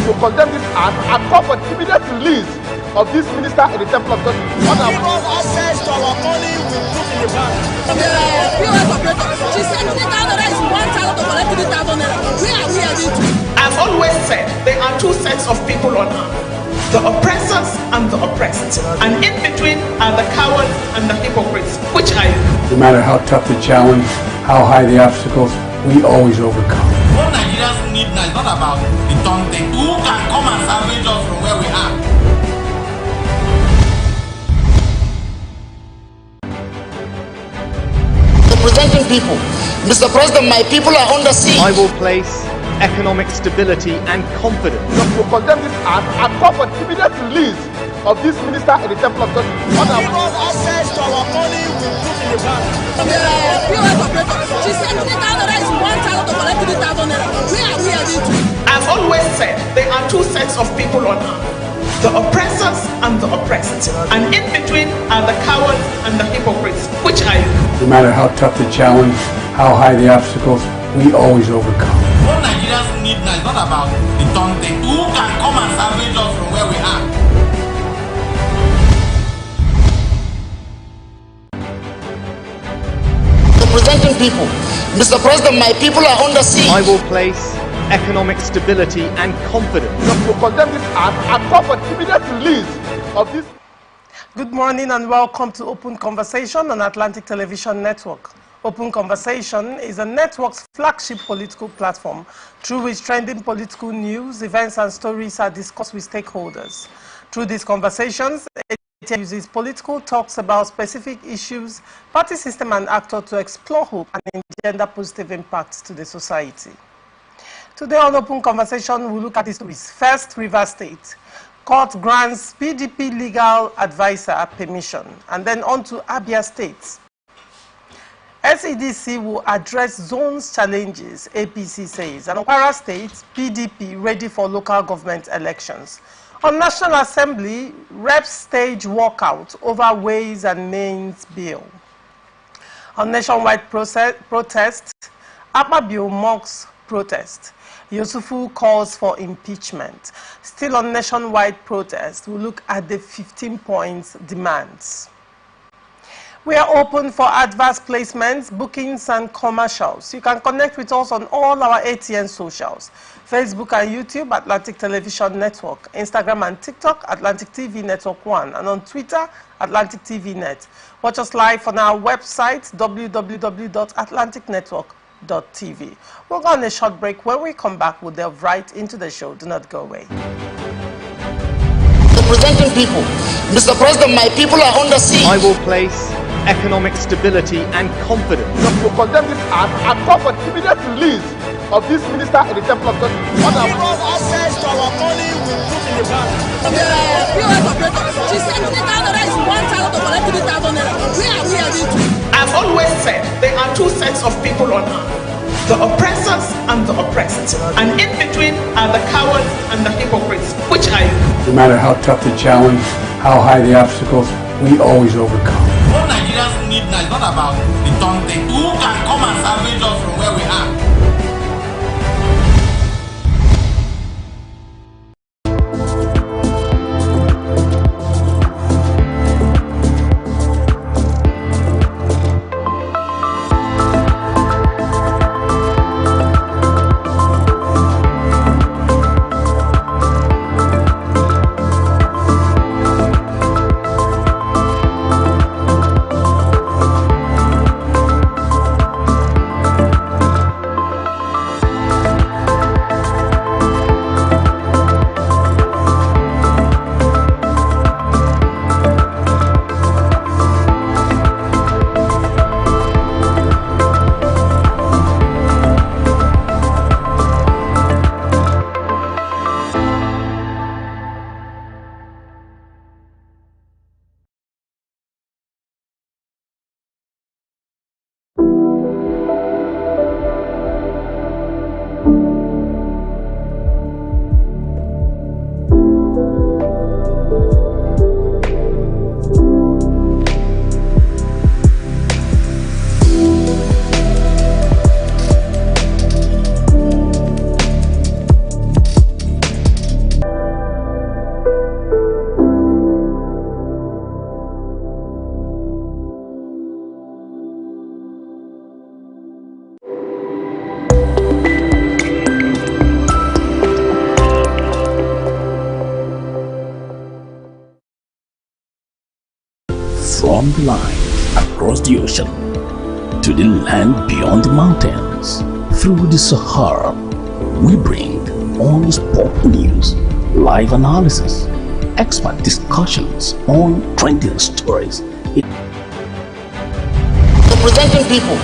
to condemn this act and call for the immediate release of this minister in the Temple of Justice. Give us access to our money we put in the bank. POS operator, she said 3,000 is 1,000 to collect 3,000 naira. Where are we heading to? I've always said there are two sets of people on earth, the oppressors and the oppressed. And in between are the cowards and the hypocrites. Which are you? No matter how tough the challenge, how high the obstacles, we always overcome. What Nigerians need now is not about the taunting. Who can come and salvage us from where we are? Representing people. Mr. President, my people are under siege. I will place economic stability and confidence. To condemn this act and call for the immediate release of this minister in the Temple of Justice. Give us access to our money we put in the bank. POS operator, she said 3,000 is 1,000 to collect 3,000 naira. Where are we heading to? I've always said there are two sets of people on earth, the oppressors and the oppressed. And in between are the cowards and the hypocrites. Which are you? No matter how tough the challenge, how high the obstacles, we always overcome. What Nigerians need now is not about the taunting. Who can come and salvage us from where we are? Representing people. Mr. President, my people are under siege. I will place economic stability and confidence. To condemn this act and call for the immediate release of this. Good morning and welcome to Open Conversation on Atlantic Television Network. Open Conversation is a network's flagship political platform through which trending political news, events and stories are discussed with stakeholders. Through these conversations, it uses political talks about specific issues, party system and actor to explore hope and engender positive impacts to the society. Today on Open Conversation, we'll look at these stories. First, Rivers State. Court grants PDP legal advisor permission. And then on to Abia State. SEDC will address zones challenges, APC says. And on Kwara State, PDP ready for local government elections. On National Assembly, reps stage walkout over Ways and Means bill. On nationwide protest, Akpabio mocks protest. Yusufu calls for impeachment. Still on nationwide protest, we'll look at the 15 points demands. We are open for adverse placements, bookings and commercials. You can connect with us on all our ATN socials. Facebook and YouTube, Atlantic Television Network. Instagram and TikTok, Atlantic TV Network 1. And on Twitter, Atlantic TV Net. Watch us live on our website, www.atlanticnetwork.tv. We'll go on a short break. When we come back, we'll delve right into the show. Do not go away. Representing people. Mr. President, my people are under siege. I will place economic stability and confidence. To condemn this act and call for the immediate release of this minister in the Temple of Justice. Give us access to our money we put in the bank. POS operator, she said 3,000 is 1,000 to collect 3,000 naira. Where are we heading to? I've always said there are two sets of people on earth, the oppressors and the oppressed. And in between are the cowards and the hypocrites. Which are you? No matter how tough the challenge, how high the obstacles, we always overcome. What Nigerians need now is not about the taunting. Who can come and salvage us from where we are? from the line across the ocean to the land beyond the mountains, through the Sahara, we bring on-the-spot news, live analysis, expert discussions on trending stories. Representing people.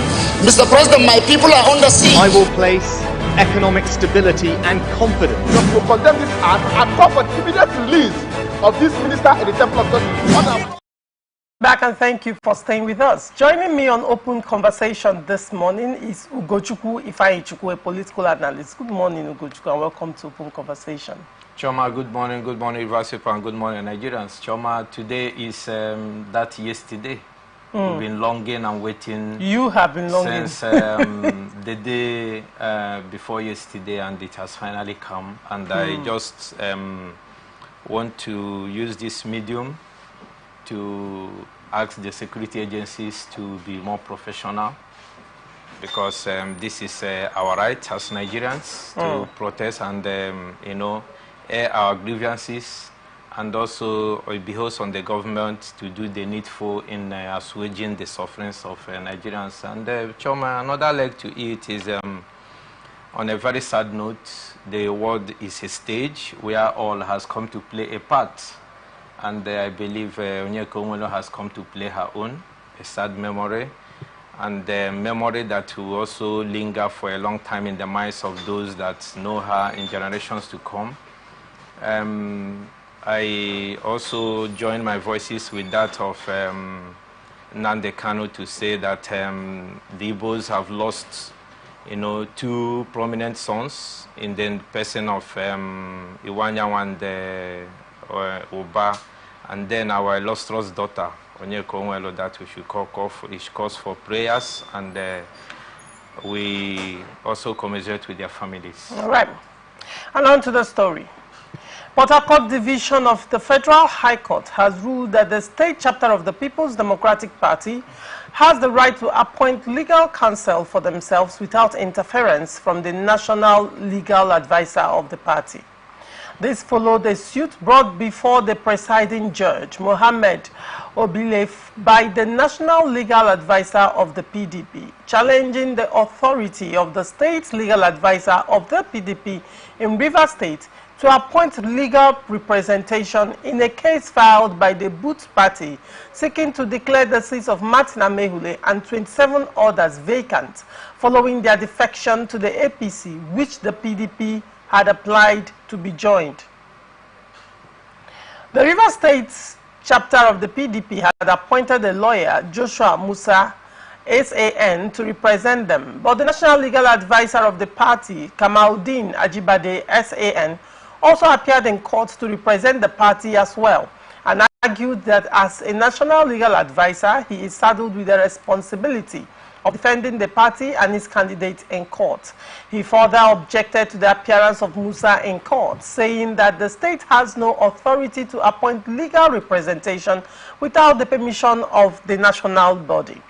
Mr. President, my people are under siege. I will place economic stability and confidence. To condemn this act and call for the immediate release of this minister in the Temple of Justice. Back, and thank you for staying with us. Joining me on Open Conversation this morning is Ugochukwu Ifeanyichukwu, a political analyst. Good morning, Ugochukwu, and welcome to Open Conversation. Choma, good morning, Ivasipa, and good morning, Nigerians. Choma, today is that yesterday. We've been longing and waiting. You have been longing. Since the day before yesterday, and it has finally come. And I just want to use this medium to ask the security agencies to be more professional, because this is our right as Nigerians to protest and, you know, air our grievances, and also it behoves on the government to do the needful in assuaging the sufferings of Nigerians. And Choma, another leg to it is, on a very sad note, the world is a stage where all has come to play a part. And I believe Onyeka Onwenu has come to play her own, a sad memory, and a memory that will also linger for a long time in the minds of those that know her in generations to come. I also join my voices with that of Nnamdi Kanu to say that the Igbos have lost, you know, two prominent sons in the person of Iwanyanwa and Oba, and then our illustrious daughter, Onyeka Onwenu, that we should cause for prayers, and we also commiserate with their families. All right. And on to the story. Port Harcourt Division of the Federal High Court has ruled that the state chapter of the People's Democratic Party has the right to appoint legal counsel for themselves without interference from the national legal advisor of the party. This followed a suit brought before the presiding judge, Mohammed Obile, by the national legal advisor of the PDP, challenging the authority of the state legal advisor of the PDP in Rivers State to appoint legal representation in a case filed by the Boot Party seeking to declare the seats of Martin Amehule and 27 others vacant following their defection to the APC, which the PDP had applied to be joined. The Rivers State chapter of the PDP had appointed a lawyer, Joshua Musa, SAN, to represent them, but the national legal advisor of the party, Kamaldeen Ajibade, SAN, also appeared in court to represent the party as well, and argued that as a national legal advisor, he is saddled with the responsibility of defending the party and his candidate in court. He further objected to the appearance of Musa in court, saying that the state has no authority to appoint legal representation without the permission of the national body.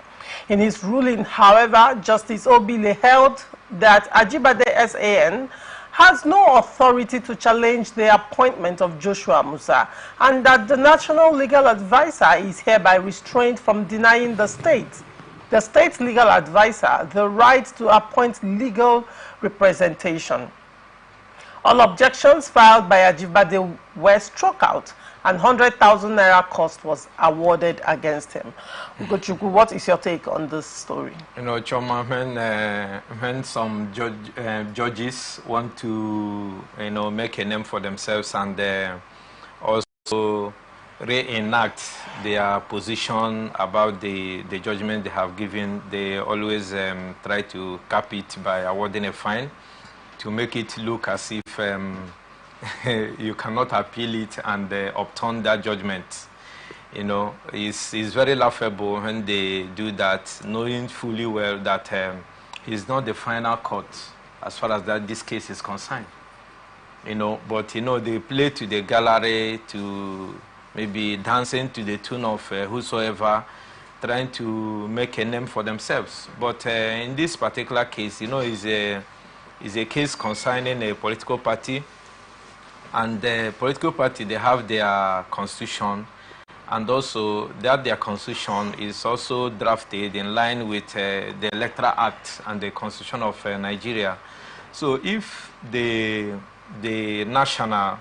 In his ruling, however, Justice Obile held that Ajibade SAN has no authority to challenge the appointment of Joshua Musa, and that the national legal advisor is hereby restrained from denying the state's legal advisor the right to appoint legal representation. All objections filed by Ajibade were struck out, and 100,000 naira cost was awarded against him. Ugochukwu, what is your take on this story? You know, Choma, when some judges want to, you know, make a name for themselves and also reenact their position about the judgment they have given, they always try to cap it by awarding a fine to make it look as if you cannot appeal it and upturn that judgment. You know, it's very laughable when they do that, knowing fully well that it's not the final court as far as this case is concerned. You know, but you know, they play to the gallery, to maybe dancing to the tune of whosoever, trying to make a name for themselves. But in this particular case, you know, is a case concerning a political party, and the political party, they have their constitution, and also that their constitution is also drafted in line with the Electoral Act and the Constitution of Nigeria. So if the national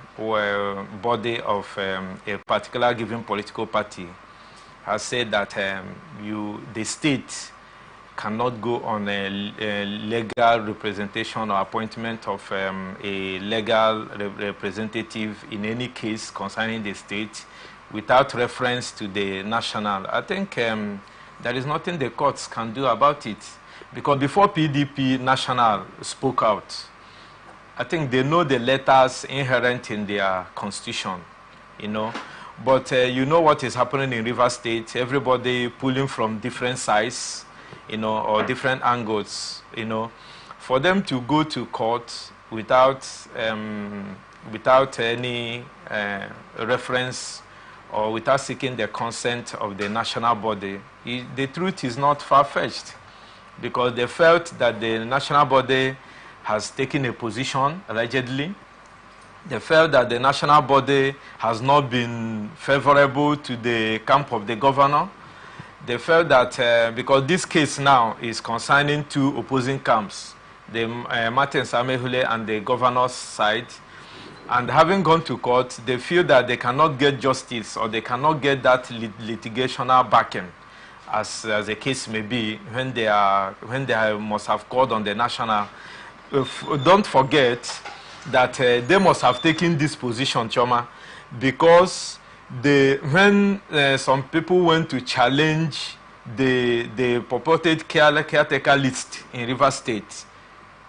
body of a particular given political party has said that the state cannot go on a legal representation or appointment of a legal representative in any case concerning the state without reference to the national, I think there is nothing the courts can do about it. Because before PDP national spoke out, I think they know the letters inherent in their constitution, you know. But you know what is happening in Rivers State, everybody pulling from different sides, you know, or different angles, you know. For them to go to court without any reference or without seeking the consent of the national body, the truth is not far-fetched, because they felt that the national body has taken a position, allegedly. They felt that the national body has not been favorable to the camp of the governor. They felt that because this case now is concerning two opposing camps, the Martin Samehule and the governor's side, and having gone to court, they feel that they cannot get justice or they cannot get that litigational backing, as the case may be, when they must have called on the national. Don't forget that they must have taken this position, Choma, because when some people went to challenge the purported caretaker list in Rivers State,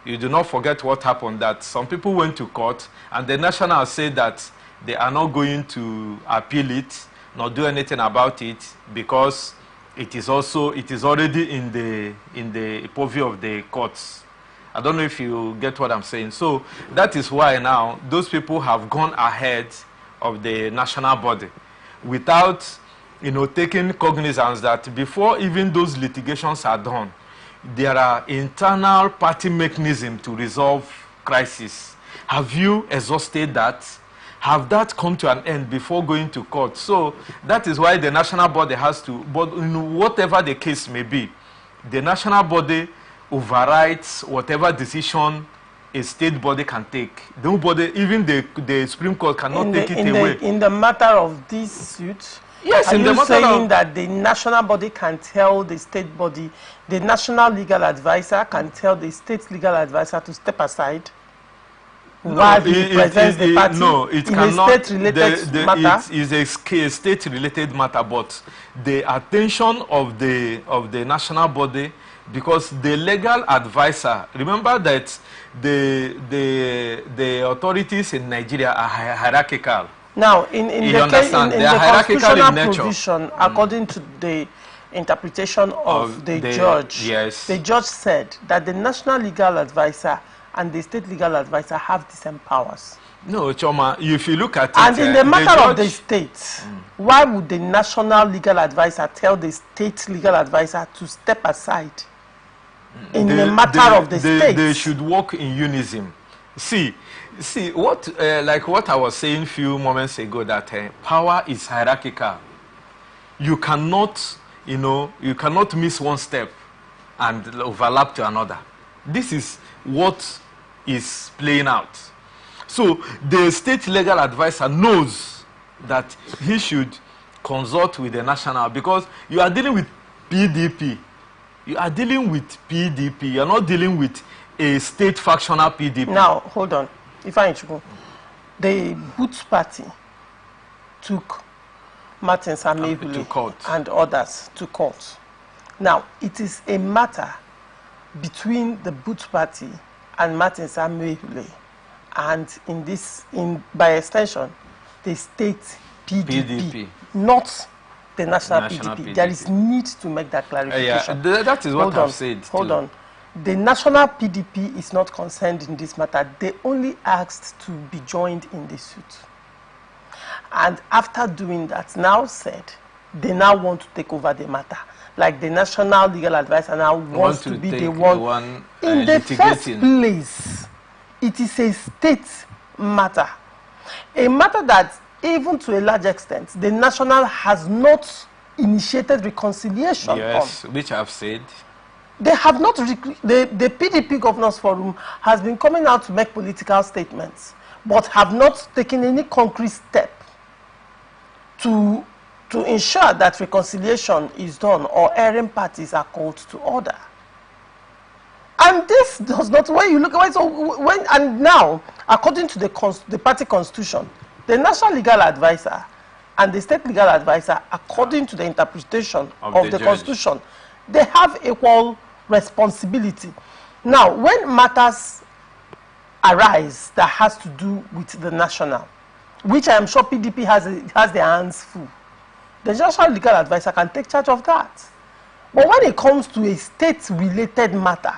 you do not forget what happened, that some people went to court and the national said that they are not going to appeal it, nor do anything about it, because it is already in the purview of the courts. I don't know if you get what I'm saying. So that is why now those people have gone ahead of the national body without, you know, taking cognizance that before even those litigations are done, there are internal party mechanisms to resolve crisis. Have you exhausted that? Have that come to an end before going to court? So that is why the national body has to, but whatever the case may be, the national body overrides whatever decision a state body can take. Nobody, even the Supreme Court cannot take it away. In the matter of this suit, yes, are you saying that the national body can tell the state body, the national legal advisor can tell the state legal advisor to step aside while he presents the party? No, it cannot. A state-related matter? It is a state-related matter, but the attention of the national body, because the legal advisor, remember that the authorities in Nigeria are hierarchical. Now, in the constitutional provision, according to the interpretation of the judge, yes, the judge said that the national legal advisor and the state legal advisor have the same powers. No, Choma, if you look at it... And in the matter of the state, why would the national legal advisor tell the state legal advisor to step aside? In the matter of the state, they should work in unison. See what, like what I was saying a few moments ago, that power is hierarchical. You cannot, you cannot miss one step and overlap to another. This is what is playing out. So the state legal advisor knows that he should consult with the national, because you are dealing with PDP. You are dealing with PDP. You are not dealing with a state factional PDP. Now, hold on. If I go, the Boots Party took Martin Samehule and others to court. Now, it is a matter between the Boots Party and Martin Samehule, and by extension, the state PDP. Not the national PDP. There is need to make that clarification. Yeah, that is what I've said. Hold on. The national PDP is not concerned in this matter. They only asked to be joined in the suit. And after doing that, now said, they now want to take over the matter. Like the national legal advisor now wants to be the one in the first place. It is a state matter. A matter that even to a large extent, the National has not initiated reconciliation. Yes, which I've said. They have not, the PDP Governors Forum has been coming out to make political statements, but have not taken any concrete step to ensure that reconciliation is done or erring parties are called to order. And this does not, when you look at it, and now, according to the party constitution, the National Legal Advisor and the State Legal Advisor, according to the interpretation of the constitution, they have equal responsibility. Now, when matters arise that has to do with the National, which I am sure PDP has their hands full, the National Legal Advisor can take charge of that. But when it comes to a state-related matter,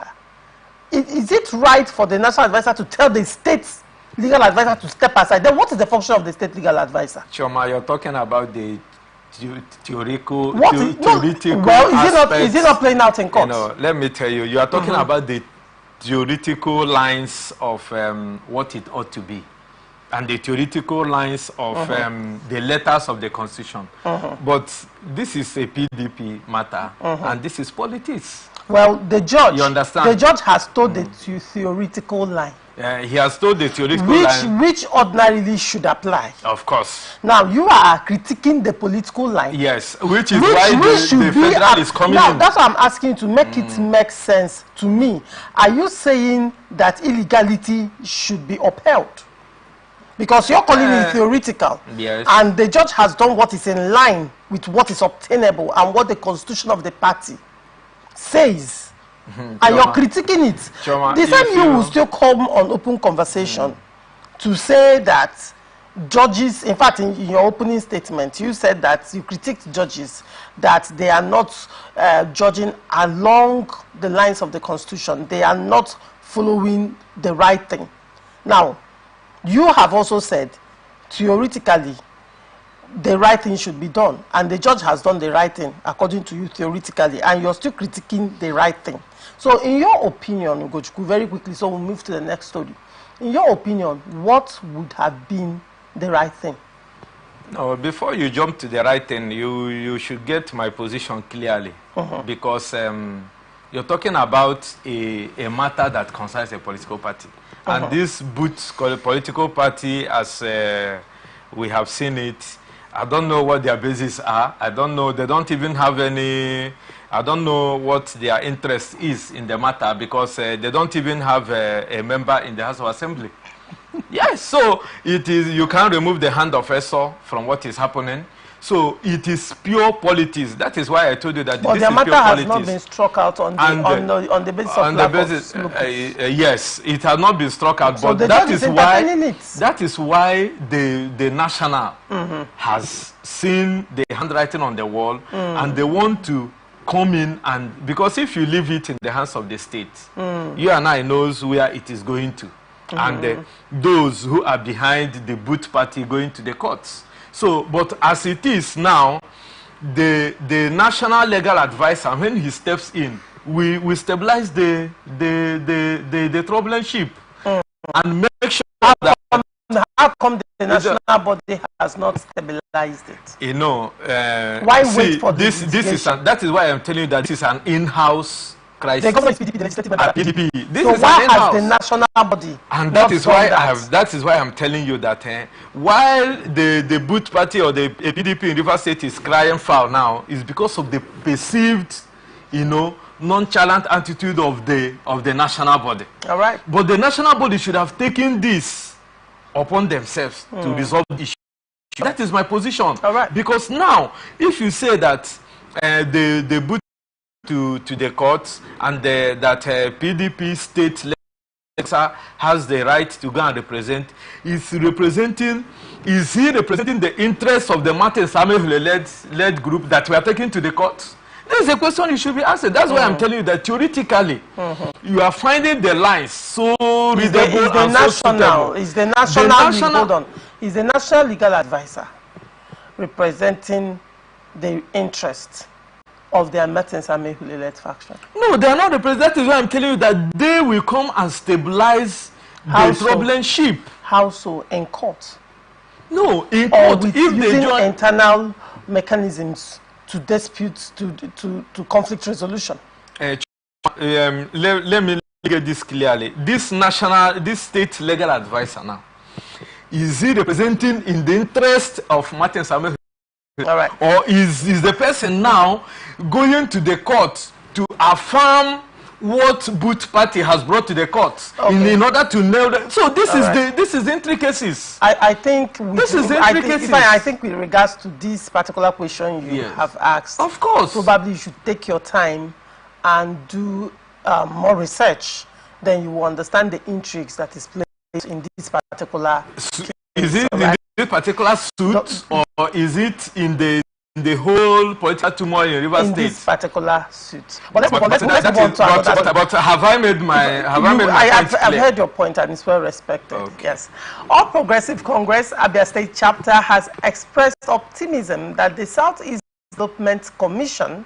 is it right for the National Advisor to tell the state legal advisor to step aside? Then what is the function of the state legal advisor? Choma, you're talking about the theoretical well, is it not playing out in court? You know, let me tell you, you are talking about the theoretical lines of what it ought to be, and the theoretical lines of the letters of the constitution. But this is a PDP matter, and this is politics. Well, the judge, you understand? The judge has told the theoretical line. He has told the theoretical line. Which ordinarily should apply. Of course. Now, you are critiquing the political line. Yes, which is why the federal is coming in. That's why I'm asking to make it make sense to me. Are you saying that illegality should be upheld? Because you're calling it theoretical. Yes. And the judge has done what is in line with what is obtainable and what the constitution of the party says. And you're critiquing it. The same you will still come on open conversation to say that judges, in fact, in your opening statement, you said that you critiqued judges, that they are not judging along the lines of the constitution. They are not following the right thing. Now, you have also said, theoretically, the right thing should be done, and the judge has done the right thing according to you theoretically, and you're still critiquing the right thing. So in your opinion, Ugochukwu, very quickly, so we'll move to the next story. In your opinion, what would have been the right thing? No, before you jump to the right thing, you should get my position clearly, because you're talking about a matter that concerns a political party. And this boots political party, as we have seen it, I don't know what their bases are. I don't know. They don't even have any. I don't know what their interest is in the matter, because they don't even have a member in the House of Assembly. Yes, so it is. You can't remove the hand of Esau from what is happening. So it is pure politics. That is why I told you that this is pure politics. But the matter has not been struck out on the basis of lack of yes, it has not been struck out. So but that is why the National has seen the handwriting on the wall, and they want to come in, and because if you leave it in the hands of the state, you and I knows where it is going to, and those who are behind the boot party going to the courts. So, but as it is now, the National Legal Advisor, when he steps in, we stabilize the troubling ship and make sure that. How come the national body has not stabilized it? You know, why wait for this? That is why I'm telling you that this is an in-house crisis. The government is PDP, the legislative body. PDP. This so is why has the national body? And that is why that is why I'm telling you that while the boot party or the PDP in Rivers State is crying foul now, is because of the perceived, nonchalant attitude of the national body. All right. But the national body should have taken this upon themselves to resolve the issue. That is my position. All right. Because now, if you say that the boot to the courts and that PDP state legislature has the right to go and represent, is he representing the interests of the Martin Samuel led group that we are taking to the courts? This is a question you should be answered. That's why I'm telling you that theoretically, you are finding the lines so readable and so suitable. Is the National Legal Advisor representing the interest of the Martin Samuel-led faction? No, they are not representing. That is why I'm telling you that they will come and stabilize the troubling ship. How so? In court? No, in or court, with if they using join internal mechanisms to dispute, to conflict resolution. let me get this clearly. This state legal advisor now, is he representing in the interest of Martin Samuel? All right. Or is the person now going to the court to affirm what both party has brought to the court in order to nail them? So this is intricacies. I think this is intricacies. I think with regards to this particular question you have asked, of course, probably you should take your time and do more research. Then you will understand the intrigues that is played in this particular case. Is it in this particular suit, or is it in the whole political turmoil in Rivers State? In this particular suit. But let's move on to another. But have I made my point clear? I've heard your point, and it's well respected. Okay. Yes. All Progressive Congress Abia State chapter has expressed optimism that the Southeast Development Commission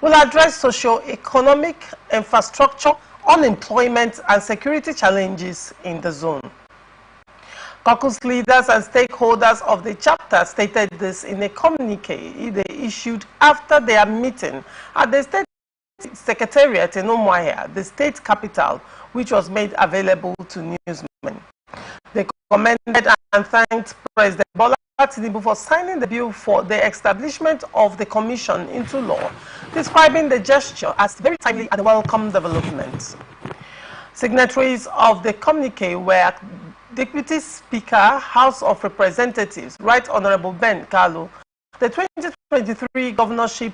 will address socio-economic, infrastructure, unemployment, and security challenges in the zone. Caucus leaders and stakeholders of the chapter stated this in a communique they issued after their meeting at the State Secretariat in Umuahia, the state capital, which was made available to newsmen. They commended and thanked President Bola Tinubu for signing the bill for the establishment of the commission into law, describing the gesture as very timely and welcome development. Signatories of the communique were Deputy Speaker, House of Representatives, Right Honorable Ben Kalu, the 2023 governorship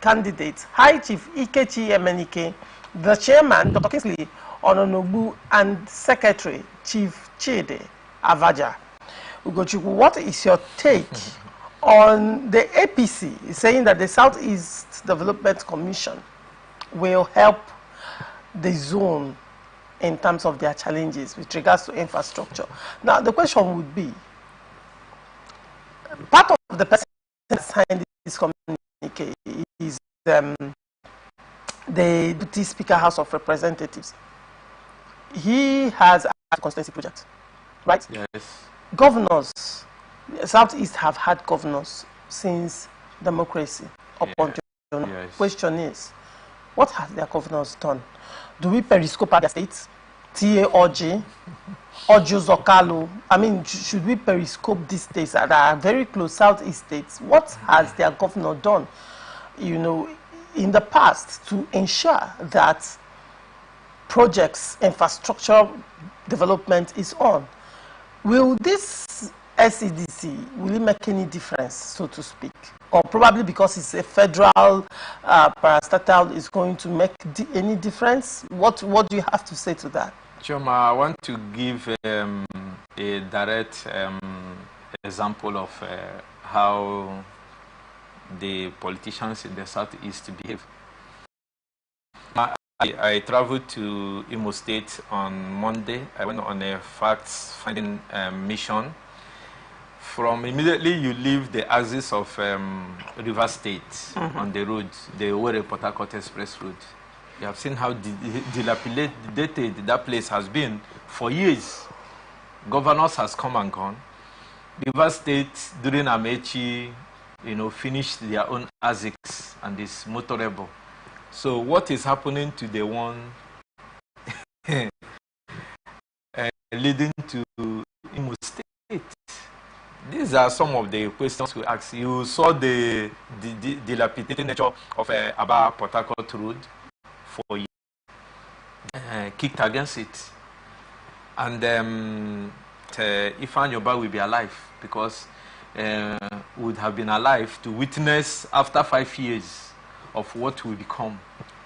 candidate, High Chief Ikechi Emenike, the Chairman, Dr. Kingsley Ononobu, and Secretary, Chief Chide Avaja. Ugochukwu, what is your take on the APC saying that the Southeast Development Commission will help the zone in terms of their challenges with regards to infrastructure? Now, the question would be, part of the person that signed this communique is the Deputy Speaker, House of Representatives. He has a constituency project, right? Yes. Governors, Southeast have had governors since democracy up until now. Yes. Question is, what have their governors done? Do we periscope at their states? TAOG, Zokalo. I mean, should we periscope these states that are very close Southeast states? What has their governor done, in the past to ensure that projects, infrastructure development is on? Will this SEDC, will it make any difference, so to speak? Or probably because it's a federal parastatal, is going to make any difference? What do you have to say to that? Choma, I want to give a direct example of how the politicians in the Southeast behave. I traveled to Imo State on Monday. I went on a facts-finding mission. From immediately you leave the axis of River State on the road, the Owerri-Port Harcourt Express Road. You have seen how dilapidated that place has been for years. Governors has come and gone. River State during Amechi, finished their own ASICs and is motorable. So what is happening to the one leading to Imo State? These are some of the questions we ask. You saw the dilapidated nature of Aba-Port Harcourt Road for years, kicked against it. And Ifan Yoba will be alive because would have been alive to witness after 5 years of what will become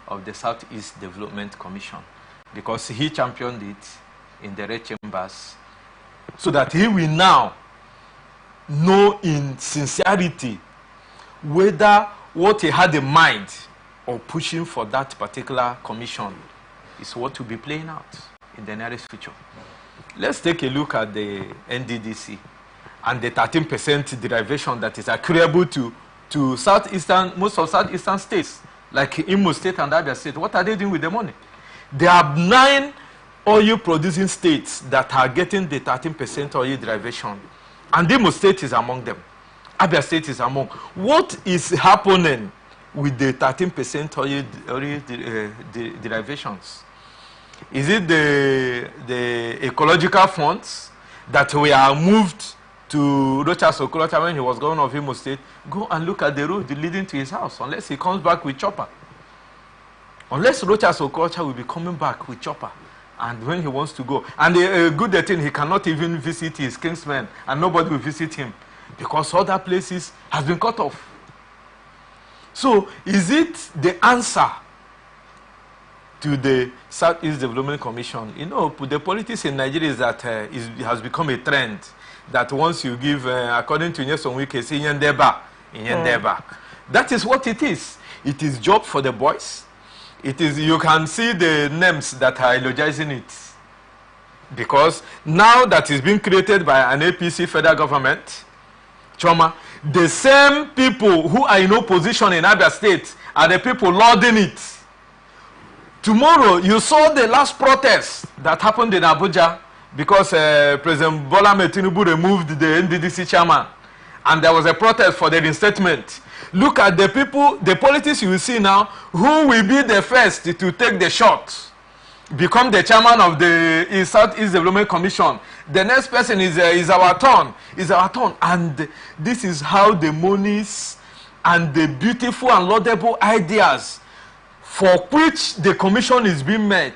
of the Southeast Development Commission, because he championed it in the red chambers, so that he will now know in sincerity whether what he had in mind of pushing for that particular commission is what will be playing out in the nearest future. Let's take a look at the NDDC and the 13% derivation that is accruable to most of Southeastern states, like Imo State and Abia State. What are they doing with the money? There are 9 oil-producing states that are getting the 13% oil derivation. And Imo State is among them. Abia State is among. What is happening with the 13% oil derivations? Is it the ecological funds that we are moved to Rochas Okorocha when he was governor of Imo State? Go and look at the road leading to his house, unless he comes back with chopper. Unless Rochas Okorocha will be coming back with chopper. And when he wants to go. And a good thing, he cannot even visit his kinsmen, and nobody will visit him, because other places has been cut off. So, is it the answer to the Southeast Development Commission? You know, the politics in Nigeria is that it has become a trend that once you give, according to Nyesom Wike, say Yendeba. That is what it is. It is job for the boys. It is, you can see the names that are eulogizing it. Because now that is being created by an APC federal government, Choma, the same people who are in opposition in Abia State are the people lauding it. Tomorrow, you saw the last protest that happened in Abuja because President Bola Ahmed Tinubu removed the NDDC chairman. And there was a protest for the reinstatement. Look at the people, the politics you will see now, who will be the first to take the shot, become the chairman of the Southeast Development Commission. The next person is our turn. Is our turn. And this is how the monies and the beautiful and laudable ideas for which the commission is being met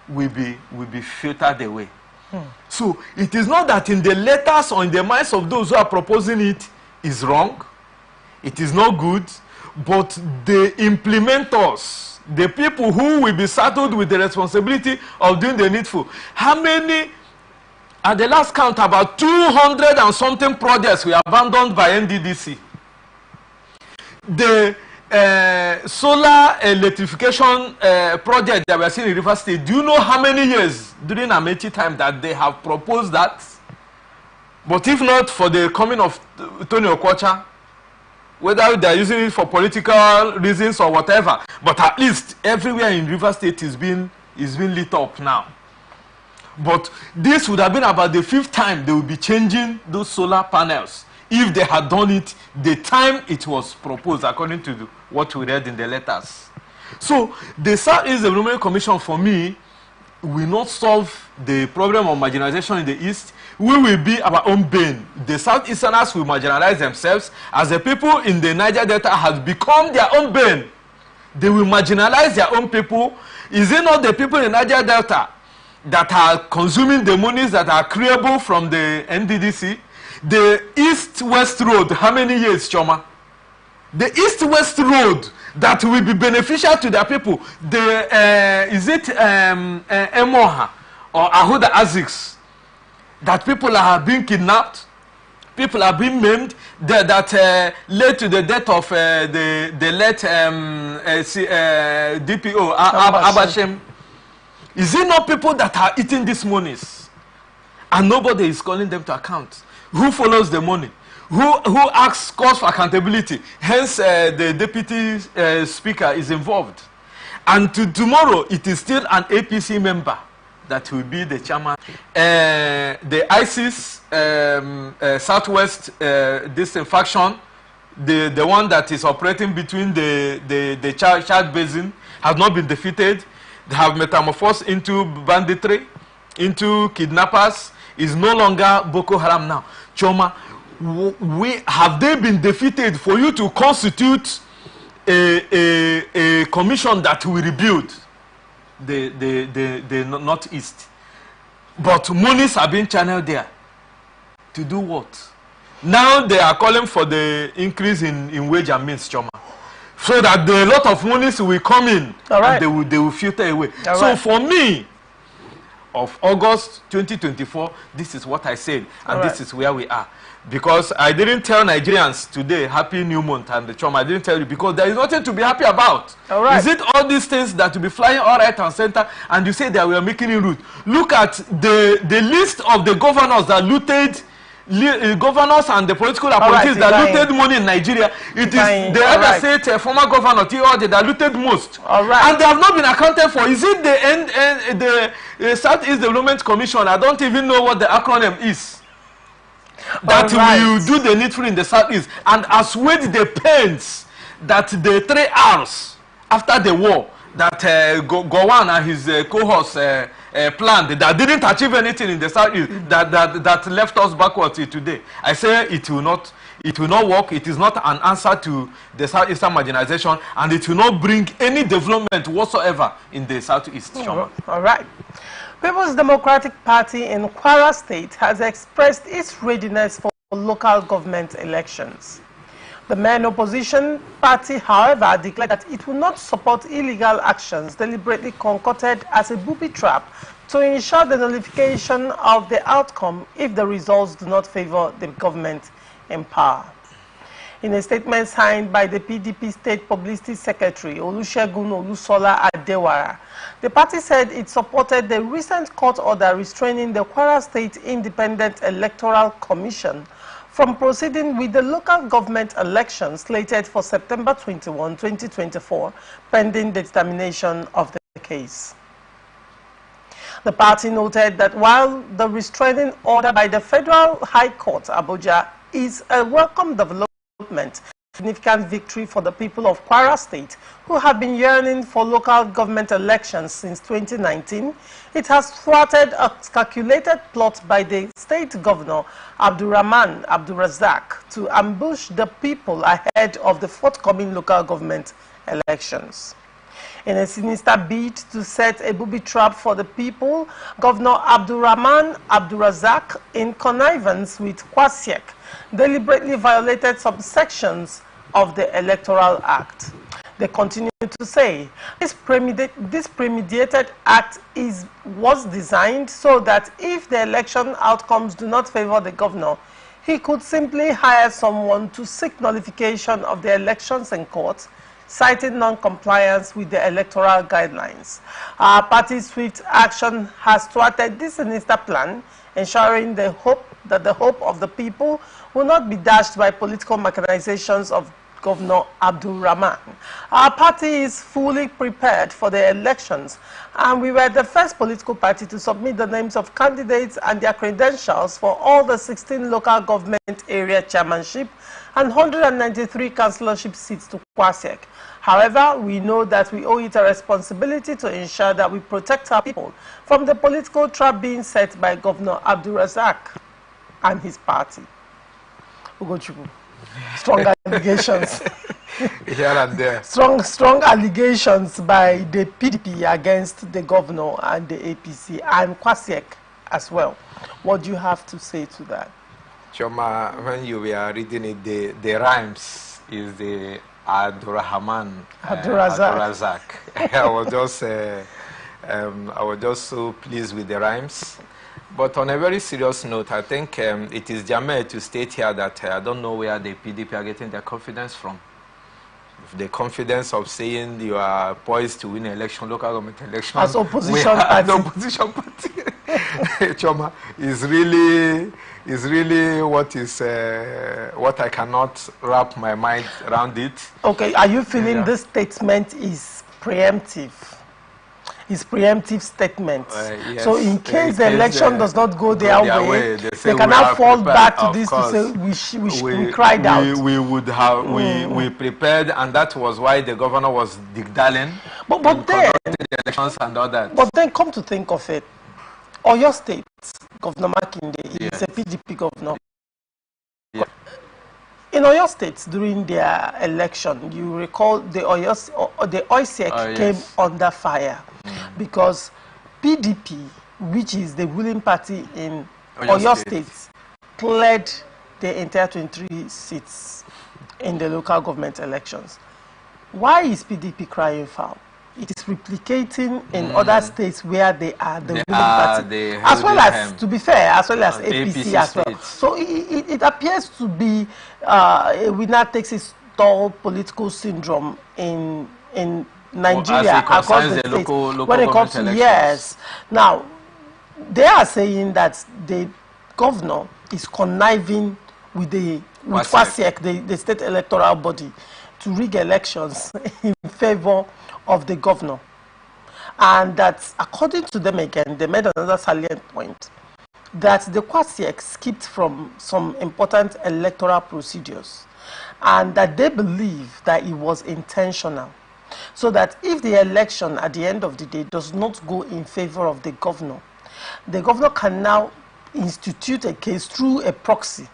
will be filtered away. So it is not that in the letters or in the minds of those who are proposing it is wrong. It is not good, but the implementers, the people who will be saddled with the responsibility of doing the needful. How many, at the last count, about 200 and something projects were abandoned by NDDC. The solar electrification project that we are seeing in River State, do you know how many years during Amechi time that they have proposed that? But if not for the coming of Tony Okocha, whether they are using it for political reasons or whatever, but at least everywhere in River State is being lit up now. But this would have been about the 5th time they will be changing those solar panels if they had done it the time it was proposed, according to what we read in the letters. So the Southeast Development Commission, for me, will not solve the problem of marginalization in the East. We will be our own bane. The Southeasterners will marginalize themselves as the people in the Niger Delta have become their own bane. They will marginalize their own people. Is it not the people in Niger Delta that are consuming the monies that are creable from the NDDC? The East-West Road, how many years, Choma? The East-West Road that will be beneficial to their people. The, is it Emoha or Ahuda Aziks? That people are being kidnapped, people are being maimed, that led to the death of the late DPO, Abashem. Is it not people that are eating these monies? And nobody is calling them to account. Who follows the money? Who asks calls for accountability? Hence, the deputy speaker is involved. And tomorrow, it is still an APC member that will be the chairman. The ISIS Southwest disinfaction, the one that is operating between the Chad Basin, has not been defeated. They have metamorphosed into banditry, into kidnappers. Is no longer Boko Haram now. Choma, have they been defeated for you to constitute a commission that will rebuild the Northeast? But monies are being channeled there. To do what? Now they are calling for the increase in wage and means, Choma. So that a lot of monies will come in, and they will filter away. So for me, of August 2024, this is what I said, and this is where we are. Because I didn't tell Nigerians today, Happy New Month and the Choma. I didn't tell you because there is nothing to be happy about. Is it all these things that will be flying all right and center, and you say that we are making it root? Look at the list of the governors that looted, governors and the political appointees that looted money in Nigeria. It is the other state former governor T.O.D. that looted most. And they have not been accounted for. Is it the Southeast Development Commission? I don't even know what the acronym is. that will do the needful in the southeast and assuage the pains that the 3 hours after the war that Gowon and his cohorts planned that didn't achieve anything in the southeast, that left us backwards today. I say it will not work. It is not an answer to the southeastern marginalization, and it will not bring any development whatsoever in the southeast. All right. People's Democratic Party in Kwara State has expressed its readiness for local government elections. The main opposition party, however, declared that it will not support illegal actions deliberately concocted as a booby trap to ensure the nullification of the outcome if the results do not favor the government in power. In a statement signed by the PDP State Publicity Secretary, Olusegun Olusola Adewara, the party said it supported the recent court order restraining the Kwara State Independent Electoral Commission from proceeding with the local government elections slated for September 21, 2024, pending the determination of the case. The party noted that while the restraining order by the Federal High Court, Abuja, is a welcome development, significant victory for the people of Kwara State, who have been yearning for local government elections since 2019, it has thwarted a calculated plot by the state governor, Abdurrahman Abdurrazak, to ambush the people ahead of the forthcoming local government elections. In a sinister bid to set a booby trap for the people, Governor Abdurrahman Abdurazak, in connivance with Kwasiek, deliberately violated some sections of the Electoral Act. They continue to say this premeditated act was designed so that if the election outcomes do not favor the governor, he could simply hire someone to seek nullification of the elections in court, citing non-compliance with the electoral guidelines. Our party's swift action has thwarted this sinister plan, ensuring that the hope of the people will not be dashed by political machinations of Governor Abdul Rahman. Our party is fully prepared for the elections, and we were the first political party to submit the names of candidates and their credentials for all the 16 local government area chairmanship and 193 councillorship seats to Kwasiek. However, we know that we owe it a responsibility to ensure that we protect our people from the political trap being set by Governor Abdul Razak and his party. Ugochukwu. Strong allegations. Here and there. Strong allegations by the PDP against the governor and the APC and Kwasiek as well. What do you have to say to that? Choma, when you were reading it, the rhymes is the Abdurrahman Abdurazak. I was just so pleased with the rhymes. But on a very serious note, I think it is jammed to state here that I don't know where the PDP are getting their confidence from. The confidence of saying you are poised to win election, local government election. As opposition party. As opposition party. Choma, is really what I cannot wrap my mind around it. Okay, are you feeling this statement is preemptive? Is preemptive statement. Yes. So in case the election does not go their way, they can now fall back to this to say we cried out. We prepared, and that was why the governor was dick-darling. But then the elections and all that. But then come to think of it, Oyo State Governor Makinde is a PDP governor. Yeah. In Oyo State, during their election, you recall the OISEC came under fire because PDP, which is the ruling party in Oyo State, cleared the entire 23 seats in the local government elections. Why is PDP crying foul? It is replicating in other states where they are the ruling party, as well as, to be fair, as well as APC as well. So it appears to be a winner takes its toll political syndrome in Nigeria across the states. When it comes to yes, now they are saying that the governor is conniving with Kwasiek, the state electoral body, to rig elections in favor of the governor, and that according to them again, they made another salient point. that the Kwasiek skipped from some important electoral procedures, and that they believe that it was intentional, so that if the election at the end of the day does not go in favor of the governor can now institute a case through a proxy,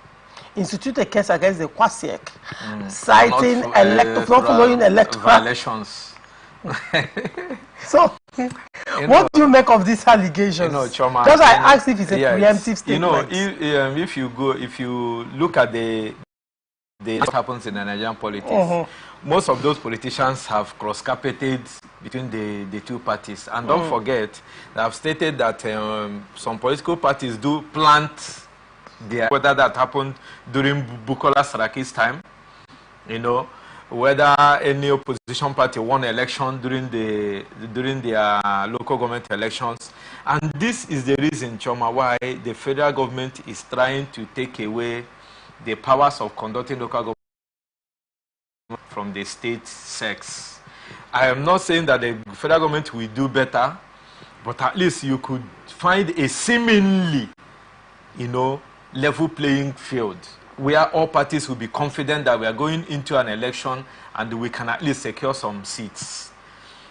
institute a case against the Kwasiek, citing not following electoral violations. So, what do you make of these allegations? Choma, just I asked if it's a preemptive statement. If you look at what happens in the Nigerian politics, most of those politicians have cross-carpeted between the two parties. And don't forget, they have stated that some political parties do plant whether that happened during Bukola Saraki's time, whether any opposition party won election during their local government elections. And this is the reason, Choma, why the federal government is trying to take away the powers of conducting local government from the state sex. I am not saying that the federal government will do better, but at least you could find a seemingly, level playing field where all parties will be confident that we are going into an election and we can at least secure some seats.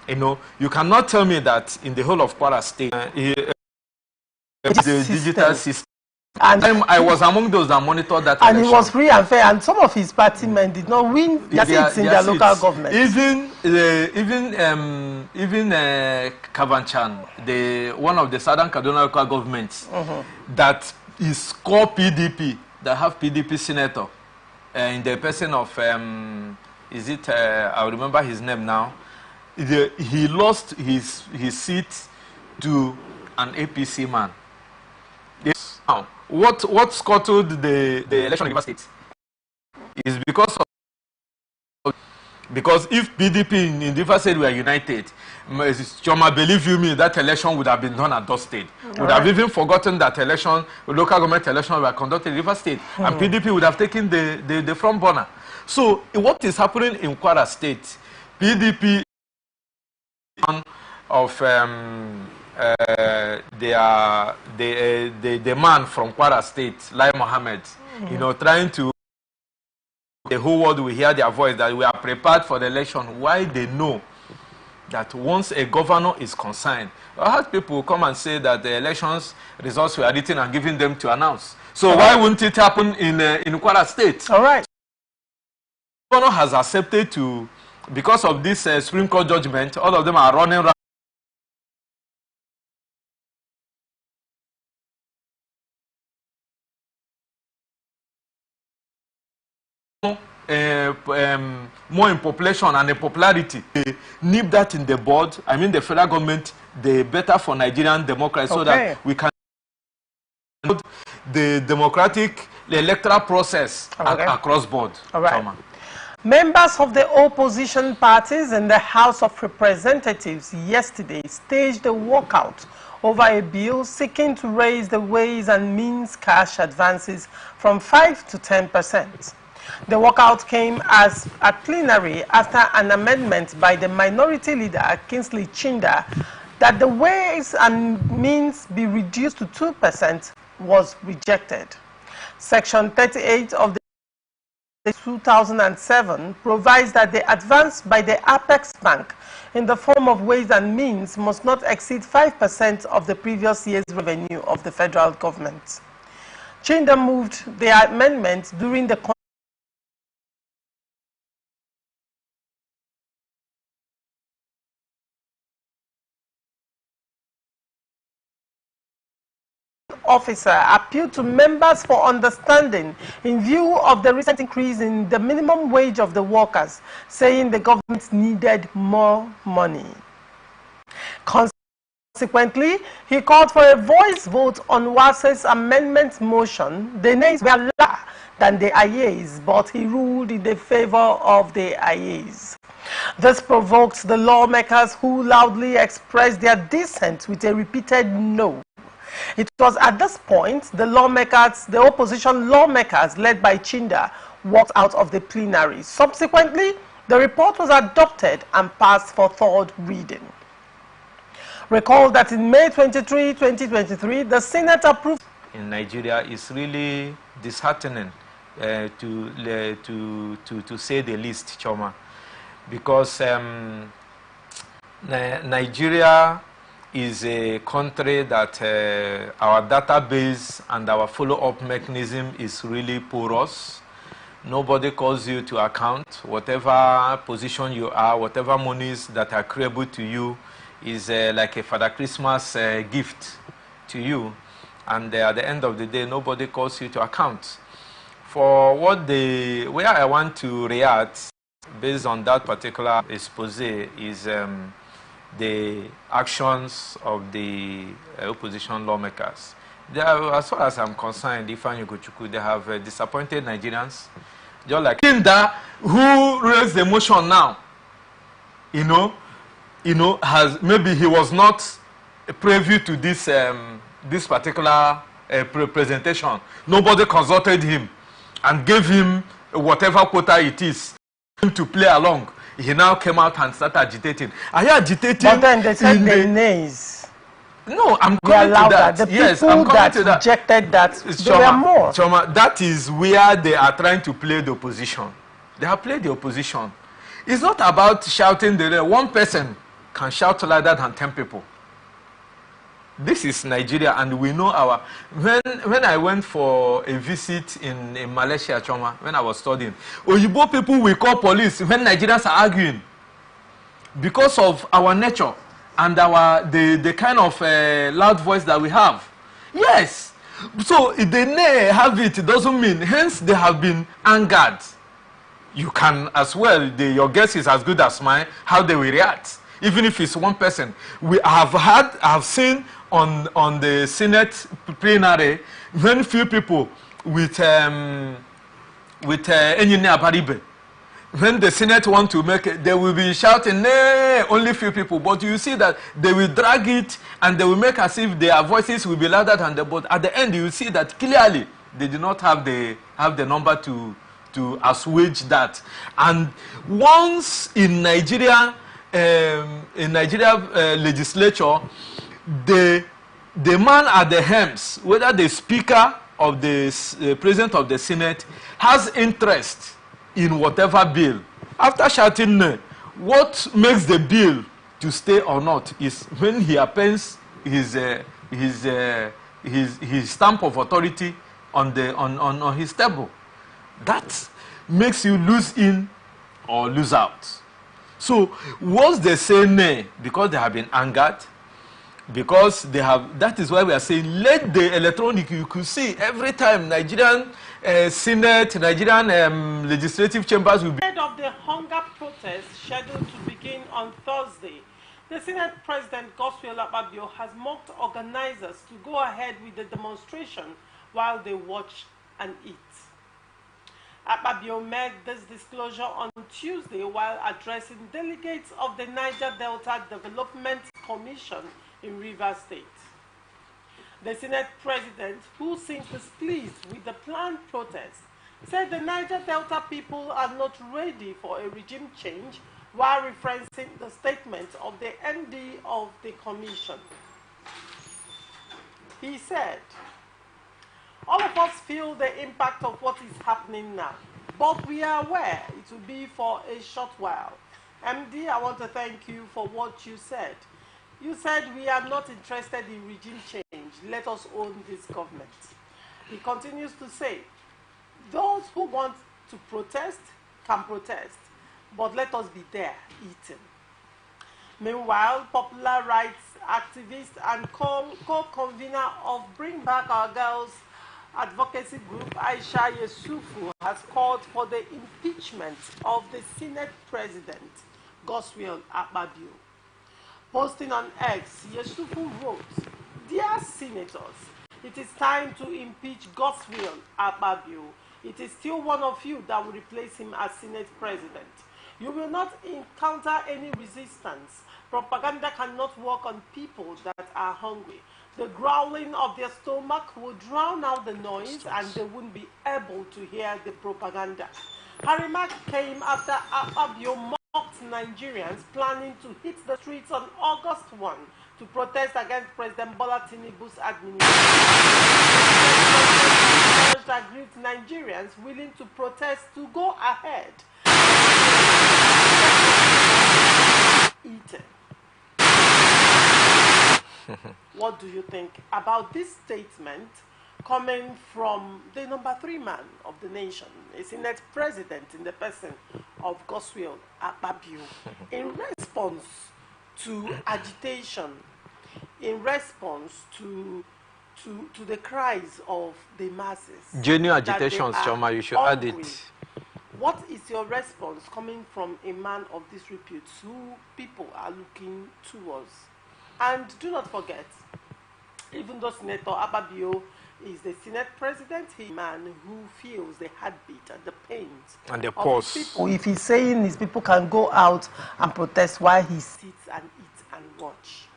You cannot tell me that in the whole of Kwara State, the digital system, and I was among those that monitored that and election. It was free and fair, and some of his party men did not win their seats in their local government. Even Kavanchan, one of the Southern Kaduna local governments, that is called PDP, that have PDP senator, in the person of I remember his name now. He lost his seat to an APC man. Now, what scuttled the election in River State is because if PDP in River State were united, Choma, believe you me, that election would have been done at Dos State. Would have even forgotten that local government elections were conducted in River State, and PDP would have taken the front burner. So what is happening in Kwara State? PDP of the man from Kwara State, Lai Mohammed, trying to the whole world will hear their voice that we are prepared for the election. Why they know that once a governor is concerned, I heard people come and say that the elections results were written and given them to announce. So why wouldn't it happen in Kwara State? All right. The governor has accepted to, because of this Supreme Court judgment, all of them are running around. More in population and in popularity. They nip that in the board. I mean, the federal government, the better for Nigerian democracy, so that we can the democratic, the electoral process across board. All right. Members of the opposition parties in the House of Representatives yesterday staged a walkout over a bill seeking to raise the ways and means cash advances from 5 to 10%. The walkout came as a plenary after an amendment by the minority leader, Kingsley Chinda, that the ways and means be reduced to 2% was rejected. Section 38 of the 2007 provides that the advance by the Apex Bank in the form of ways and means must not exceed 5% of the previous year's revenue of the federal government. Chinda moved the amendment during the officer appealed to members for understanding in view of the recent increase in the minimum wage of the workers, saying the government needed more money. Consequently, he called for a voice vote on WASE's amendment motion. The names were lower than the ayes, but he ruled in the favor of the ayes. This provoked the lawmakers, who loudly expressed their dissent with a repeated no. It was at this point the opposition lawmakers led by Chinda walked out of the plenary. Subsequently, the report was adopted and passed for third reading. Recall that in May 23, 2023, the Senate approved in Nigeria is really disheartening, to say the least, Choma, because Nigeria is a country that our database and our follow-up mechanism is really porous. Nobody calls you to account. Whatever position you are, whatever monies that are credible to you is like a Father Christmas gift to you. And at the end of the day, nobody calls you to account. For where I want to react based on that particular expose is the actions of the opposition lawmakers. They are, as far as I'm concerned, Ifeanyi Ugochukwu, they have disappointed Nigerians. Just like Kinda, who raised the motion now, has maybe he was not privy to this this particular presentation. Nobody consulted him and gave him whatever quota it is to play along. He now came out and started agitating. Are you agitating? But then they said the nays. No, I'm coming to that. The yes, people I'm coming that to that. rejected that, there were more. Choma, that is where they are trying to play the opposition. They have played the opposition. It's not about shouting. One person can shout louder than 10 people. This is Nigeria, and we know our... When I went for a visit in Malaysia, Choma, when I was studying, Oyibo people will call police when Nigerians are arguing because of our nature and the kind of loud voice that we have. Yes. So if they may have it, it doesn't mean, hence they have been angered. You can as well, your guess is as good as mine, how they will react. Even if it's one person. I have seen on the Senate plenary, very few people with Engineer Baribe. When the Senate want to make it, they will be shouting, nay, only few people. But you see that they will drag it and they will make as if their voices will be louder than the, but at the end you see that clearly they do not have the number to assuage that. And once in Nigeria legislature, the man at the helms, whether the speaker of the president of the Senate has interest in whatever bill, after shouting no, what makes the bill to stay or not is when he appends his stamp of authority on his table. That makes you lose in or lose out. So once they say nay, because they have been angered, because they have, that is why we are saying let the electronic, you could see every time Nigerian Senate, Nigerian legislative chambers will be. Ahead of the hunger protest scheduled to begin on Thursday, the Senate President Godswill Akpabio has mocked organizers to go ahead with the demonstration while they watch and eat. Akpabio made this disclosure on Tuesday while addressing delegates of the Niger Delta Development Commission in Rivers State. The Senate President, who seems displeased with the planned protest, said the Niger Delta people are not ready for a regime change while referencing the statement of the MD of the commission. He said, "All of us feel the impact of what is happening now, but we are aware it will be for a short while. MD, I want to thank you for what you said. You said we are not interested in regime change. Let us own this government." He continues to say, "Those who want to protest can protest, but let us be there eating." Meanwhile, popular rights activist and co-convener of Bring Back Our Girls advocacy group, Aisha Yesufu, has called for the impeachment of the Senate President, Godswill Akpabio. Posting on X, Yesufu wrote, "Dear Senators, it is time to impeach Godswill Akpabio. It is still one of you that will replace him as Senate President. You will not encounter any resistance. Propaganda cannot work on people that are hungry. The growling of their stomach will drown out the noise and they won't be able to hear the propaganda." Her remark came after Akpabio mocked Nigerians planning to hit the streets on August 1 to protest against President Bola Tinubu's administration. Aggrieved Nigerians willing to protest to go ahead. Eaten. What do you think about this statement coming from the number 3 man of the nation, a Senate president in the person of Godswill Akpabio, in response to agitation, in response to the cries of the masses? Genuine agitations, Choma, you should add it. What is your response coming from a man of this repute who people are looking towards? And do not forget, even though Senator Akpabio is the Senate president, he's a man who feels the heartbeat and the pains and the pulse. If he's saying his people can go out and protest while he sits and eats and watch.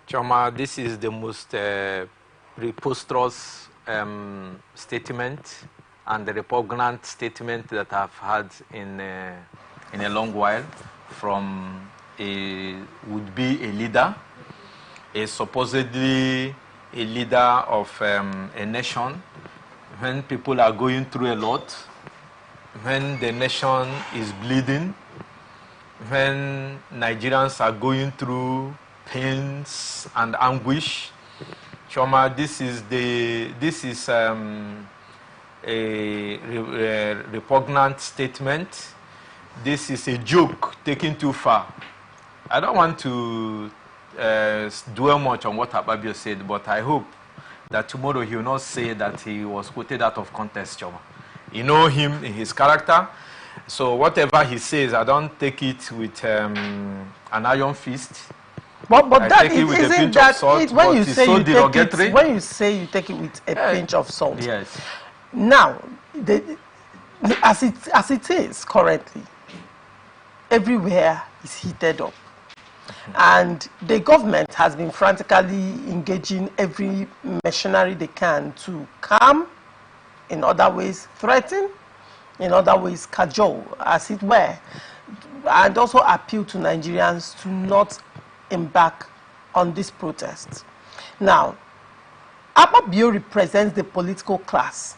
Choma, this is the most preposterous statement and the repugnant statement that I've had in a long while from would-be a leader, a supposedly a leader of a nation, when people are going through a lot, when the nation is bleeding, when Nigerians are going through pains and anguish. Choma, this is a repugnant statement. This is a joke taken too far. I don't want to dwell much on what Akpabio said, but I hope that tomorrow he will not say that he was quoted out of context, Choma. You know him in his character, so whatever he says, I don't take it with an iron fist. But that take it with isn't a pinch that of salt, it, when but you it's say so you take derogatory. it, when you say you take it with a pinch of salt. Yes. Now, as it is currently, everywhere is heated up. And the government has been frantically engaging every machinery they can to calm, in other ways threaten, in other ways cajole, as it were, and also appeal to Nigerians to not embark on this protest. Now, Akpabio represents the political class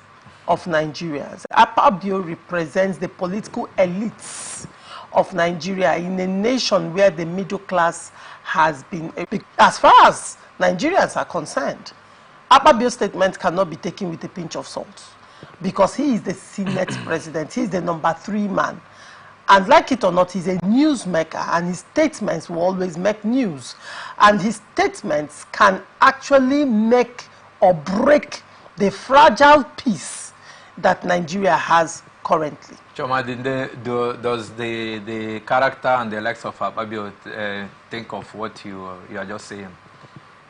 of Nigerians. Akpabio represents the political elites of Nigeria in a nation where the middle class has been, as far as Nigerians are concerned, Akpabio's statement cannot be taken with a pinch of salt because he is the Senate president. He is the number 3 man. And like it or not, he's a newsmaker, and his statements will always make news. And his statements can actually make or break the fragile peace that Nigeria has currently. Choma, does the character and the likes of Akpabio think of what you are just saying?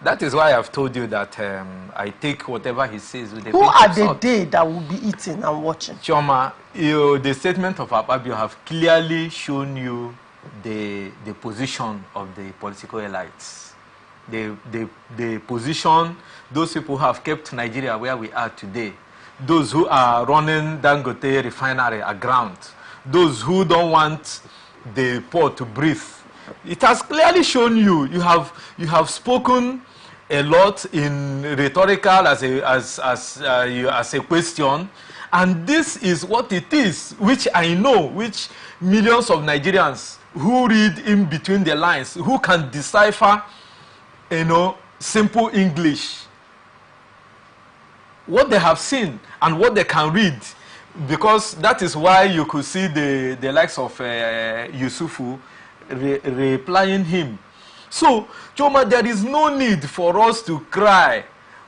That is why I've told you that I take whatever he says with a pinch of salt. Who are the day that will be eating and watching? Choma, the statement of Akpabio have clearly shown you the position of the political elites. The position, those people who have kept Nigeria where we are today. Those who are running Dangote refinery aground. Those who don't want the poor to breathe. It has clearly shown you. You have spoken a lot in rhetorical as a question, and this is what it is, which I know, which millions of Nigerians who read in between the lines, who can decipher, simple English, what they have seen and what they can read, because that is why you could see the likes of Yusufu replying him. So, Choma, there is no need for us to cry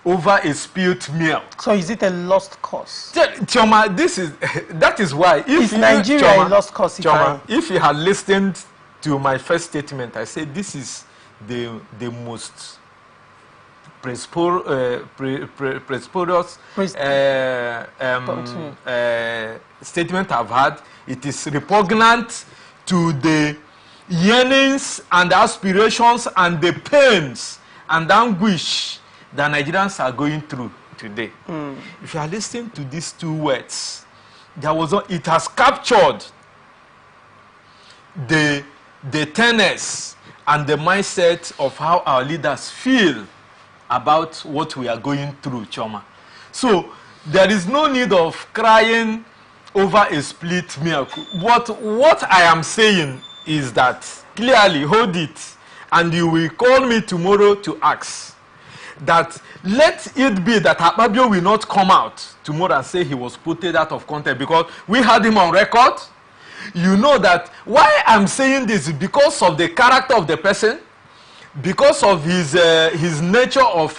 over a spilled milk. So is it a lost cause? Choma, that is why. Is Nigeria a lost cause? Choma, if you had listened to my first statement, I said this is the most prosperous statement I've had. It is repugnant to the yearnings and aspirations and the pains and anguish that Nigerians are going through today. If you are listening to these 2 words, it has captured the tenets and the mindset of how our leaders feel about what we are going through, Choma. So there is no need of crying over a split milk. What I am saying is that clearly hold it, and you will call me tomorrow to ask that let it be that Akpabio will not come out tomorrow and say he was put out of context, because we had him on record. You know that why I'm saying this is because of the character of the person, because of his nature of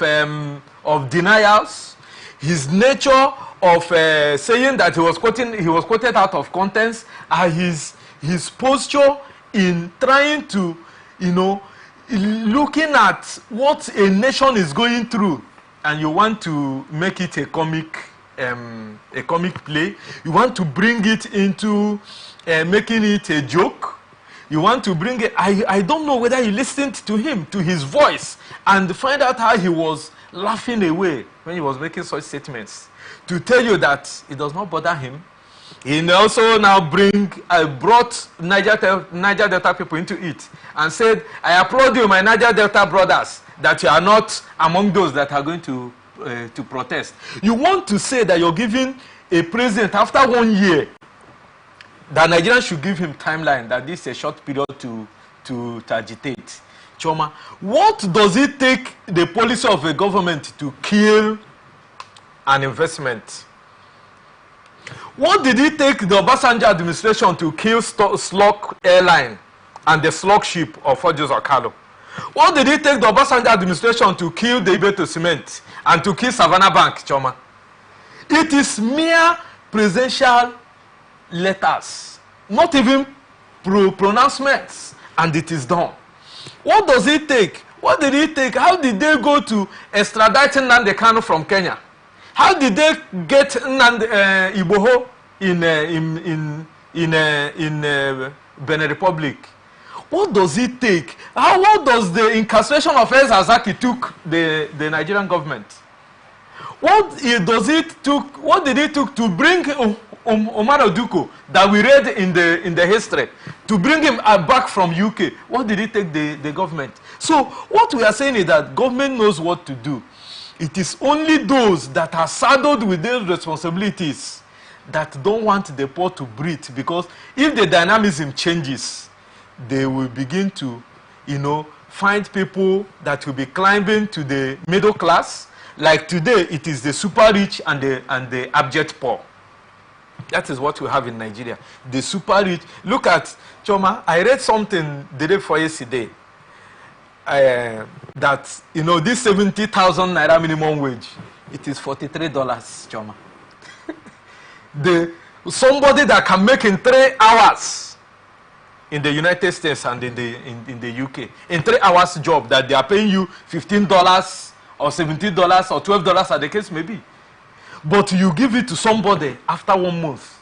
denials, his nature of saying that he was quoted out of context, and his posture in trying to, looking at what a nation is going through, and you want to make it a comic play. You want to bring it into making it a joke. You want to bring it. I don't know whether you listened to him, to his voice, and find out how he was laughing away when he was making such statements, to tell you that it does not bother him. He also now brought Niger Delta people into it and said, I applaud you, my Niger Delta brothers, that you are not among those that are going to protest. You want to say that you're giving a president after 1 year, that Nigerians should give him timeline, that this is a short period to agitate. Choma, what does it take the policy of a government to kill an investment? What did it take the Obasanjo administration to kill Slug Airline and the slug ship of Fordjo's Okalo? What did it take the Obasanjo administration to kill the Ibeto Cement and to kill Savannah Bank, Choma? It is mere presidential letters, not even pronouncements, and it is done. What does it take? What did it take? How did they go to extraditing Nnamdi Kanu from Kenya? How did they get Igboho in Benin Republic? What does it take? What does the incarceration of El Zazaki took the Nigerian government? What did it took to bring Omar Oduko, that we read in the history, to bring him back from UK? What did it take the government? So what we are saying is that government knows what to do. It is only those that are saddled with those responsibilities that don't want the poor to breathe, because if the dynamism changes, they will begin to, find people that will be climbing to the middle class. Like today, it is the super rich and the abject poor. That is what we have in Nigeria. The super rich. Look at, Choma, I read something the day before yesterday. That, this 70,000 naira minimum wage, it is $43, Choma. Somebody that can make in 3 hours in the United States and in the UK, in 3 hours job, that they are paying you $15 or $17 or $12, as the case may be. But you give it to somebody after 1 month,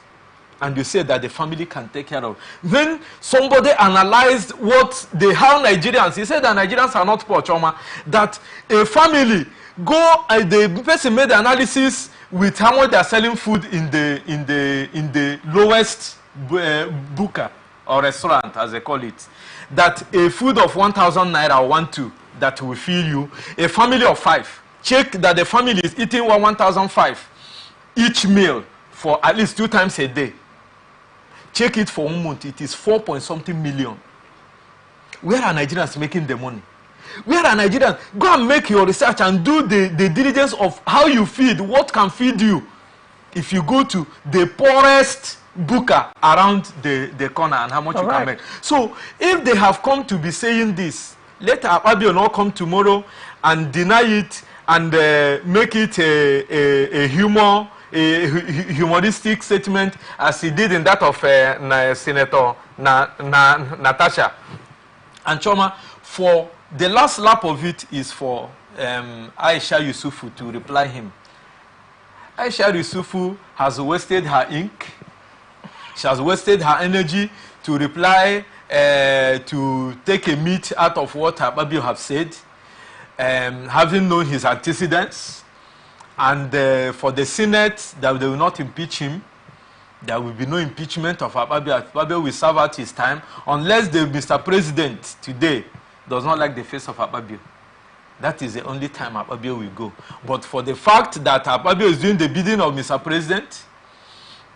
and you say that the family can take care of. Then somebody analyzed how Nigerians, he said that Nigerians are not poor, Choma, that a family the person made the analysis with how much they are selling food in the lowest buka or restaurant, as they call it, that a food of 1,000 naira or 1,200 that will fill you, a family of 5, check that the family is eating 1,005 each meal for at least 2 times a day. Check it for 1 month, it is 4-point-something million. Where are Nigerians making the money? Where are Nigerians? Go and make your research and do the diligence of how you feed, what can feed you. If you go to the poorest buka around the corner and how much you can make. So if they have come to be saying this, let Akpabio not come tomorrow and deny it and make it a humoristic statement, as he did in that of Senator Natasha. And Choma, for the last lap of it is for Aisha Yusufu to reply him. Aisha Yusufu has wasted her ink. She has wasted her energy to reply, to take a meat out of what Akpabio have said, having known his antecedents. And for the Senate, that they will not impeach him. There will be no impeachment of Akpabio. Akpabio will serve out his time unless the Mr. President today does not like the face of Akpabio. That is the only time Akpabio will go. But for the fact that Akpabio is doing the bidding of Mr. President,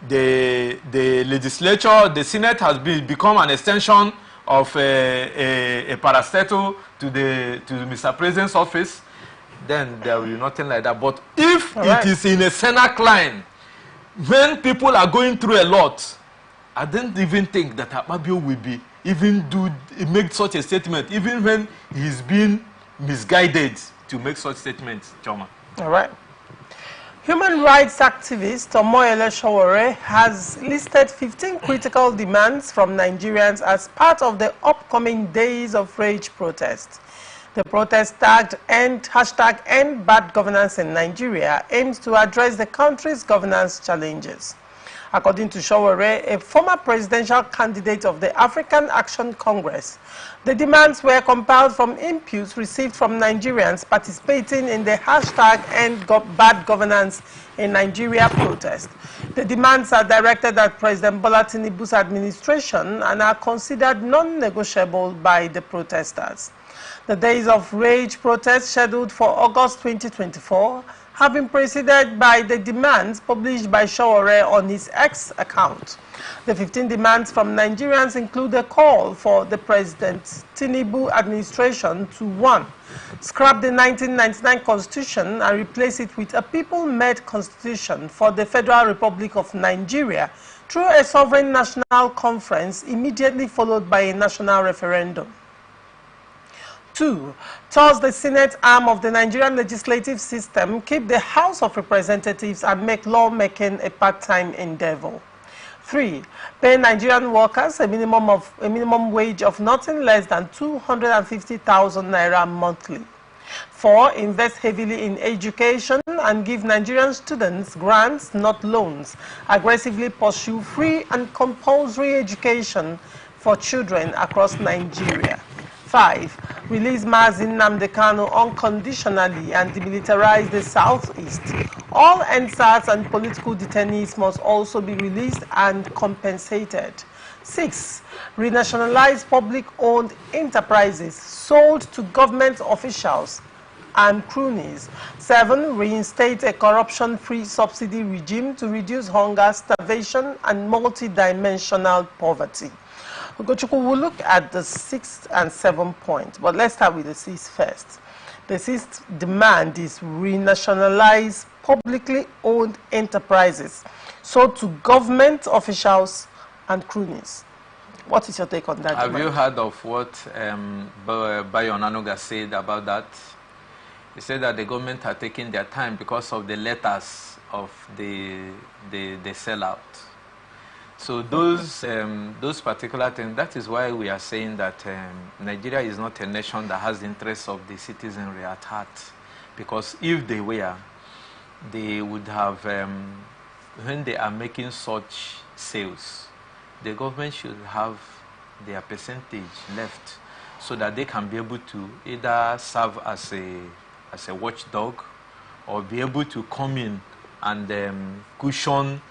the legislature, the Senate has become an extension of a parastatal to Mr. President's office, then there will be nothing like that. But if it is in a Senate line, when people are going through a lot, I don't even think that Akpabio will be make such a statement, even when he's being misguided to make such statements, Choma. All right. Human rights activist Omoyele Sowore has listed 15 critical demands from Nigerians as part of the upcoming Days of Rage protest. The protest tagged #End Bad Governance in Nigeria aims to address the country's governance challenges. According to Sowore, a former presidential candidate of the African Action Congress, the demands were compiled from inputs received from Nigerians participating in the #End Bad Governance in Nigeria protest. The demands are directed at President Bola Tinubu's administration and are considered non-negotiable by the protesters. The Days of Rage protest, scheduled for August 2024, have been preceded by the demands published by Sowore on his X account. The 15 demands from Nigerians include a call for the President Tinubu administration to 1. Scrap the 1999 Constitution and replace it with a people-made constitution for the Federal Republic of Nigeria through a sovereign national conference immediately followed by a national referendum. 2. Towards the Senate arm of the Nigerian legislative system, keep the House of Representatives and make lawmaking a part-time endeavor. 3. Pay Nigerian workers a minimum wage of nothing less than 250,000 naira monthly. 4. Invest heavily in education and give Nigerian students grants, not loans. Aggressively pursue free and compulsory education for children across Nigeria. 5. Release Mazi Nnamdi Kanu unconditionally and demilitarize the Southeast. All NSAS and political detainees must also be released and compensated. 6. Renationalize public-owned enterprises sold to government officials and cronies. 7. Reinstate a corruption-free subsidy regime to reduce hunger, starvation, and multidimensional poverty. Ugochukwu, we'll look at the 6th and 7th point, but let's start with the 6th first. The 6th demand is renationalize publicly owned enterprises sold to government officials and cronies. What is your take on that? Have you heard of what Bayo Onanuga said about that? He said that the government are taking their time because of the letters of the sellout. So those particular things, that is why we are saying that Nigeria is not a nation that has the interests of the citizenry at heart. Because if they were, they would have, when they are making such sales, the government should have their percentage left so that they can be able to either serve as a watchdog or be able to come in and cushion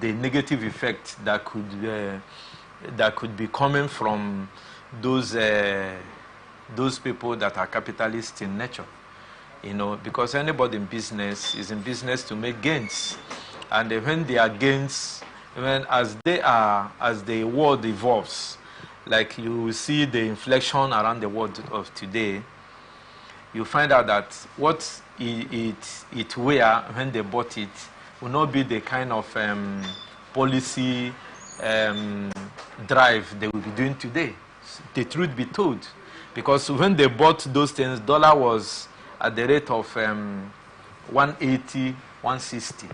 the negative effect that could be coming from those people that are capitalists in nature, you know, because anybody in business is in business to make gains, and when they are gains, as the world evolves, like you will see the inflation around the world of today, you find out that what it were when they bought it will not be the kind of policy drive they will be doing today. The truth be told. Because when they bought those things, dollar was at the rate of 180, 160.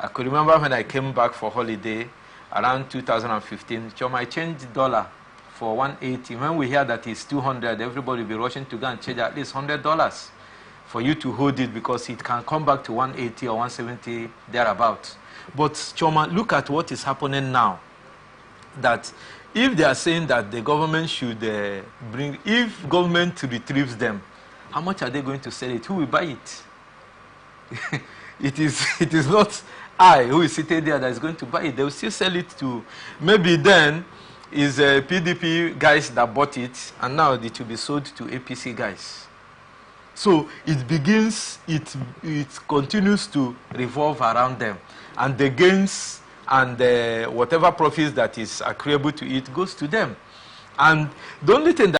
I could remember when I came back for holiday around 2015, I changed dollar for 180. When we hear that it's 200, everybody will be rushing to go and change at least $100. For you to hold it because it can come back to 180 or 170 thereabouts. But Choma, look at what is happening now. That if they are saying that the government should if government retrieves them, how much are they going to sell it? Who will buy it? It is not I who is sitting there that is going to buy it. They will still sell it to, maybe then is PDP guys that bought it, and now it will be sold to APC guys. So it begins, it continues to revolve around them, and the gains and whatever profits that is accruable to it goes to them. And the only thing that